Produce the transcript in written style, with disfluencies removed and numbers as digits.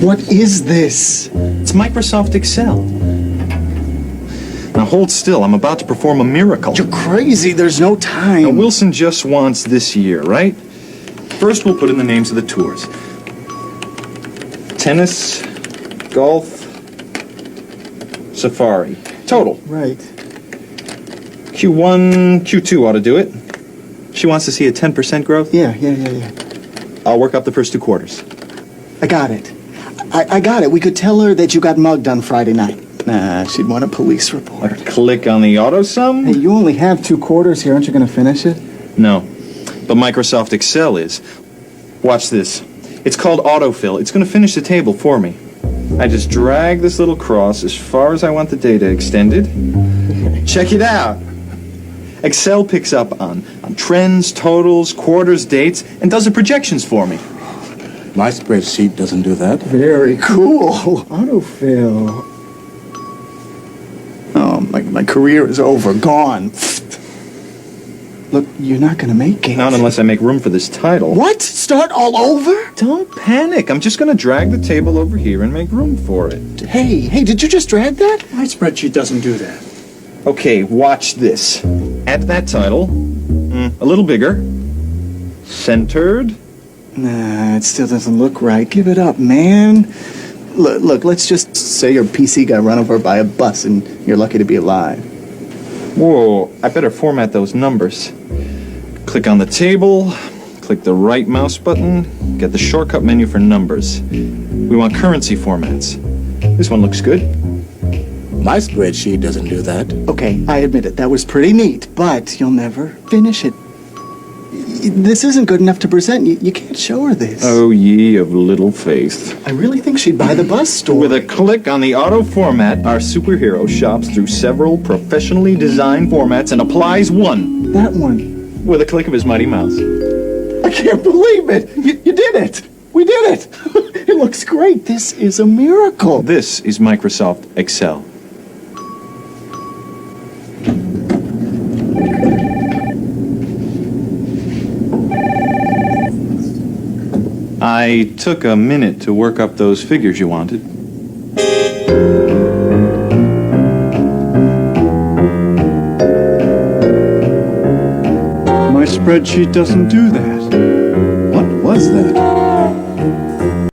What is this? It's Microsoft Excel. Now hold still, I'm about to perform a miracle. You're crazy, there's no time. Now Wilson just wants this year, right? First we'll put in the names of the tours. Tennis, golf, safari. Total. Right. Q1, Q2 ought to do it. She wants to see a 10% growth? Yeah. I'll work up the first 2 quarters. I got it. I got it. We could tell her that you got mugged on Friday night. Nah, she'd want a police report. Click on the auto sum? Hey, you only have 2 quarters here. Aren't you going to finish it? No, but Microsoft Excel is. Watch this. It's called autofill. It's going to finish the table for me. I just drag this little cross as far as I want the data extended. Check it out. Excel picks up on trends, totals, quarters, dates, and does the projections for me. My spreadsheet doesn't do that. Very cool. Autofill. Oh, my career is over. Gone. Look, you're not going to make it. Not unless I make room for this title. What? Start all over? Don't panic. I'm just going to drag the table over here and make room for it. Hey, did you just drag that? My spreadsheet doesn't do that. Okay, watch this. At that title, a little bigger, centered. Nah, it still doesn't look right. Give it up, man. Look, let's just say your PC got run over by a bus and you're lucky to be alive. Whoa, I better format those numbers. Click on the table, click the right mouse button, get the shortcut menu for numbers. We want currency formats. This one looks good. My spreadsheet doesn't do that. Okay, I admit it. That was pretty neat, but you'll never finish it. This isn't good enough to present. You can't show her this. Oh, ye of little faith. I really think she'd buy the bus store. With a click on the auto format, our superhero shops through several professionally designed formats and applies one. That one. With a click of his mighty mouse. I can't believe it. You did it. We did it. It looks great. This is a miracle. This is Microsoft Excel. I took a minute to work up those figures you wanted. My spreadsheet doesn't do that. What was that?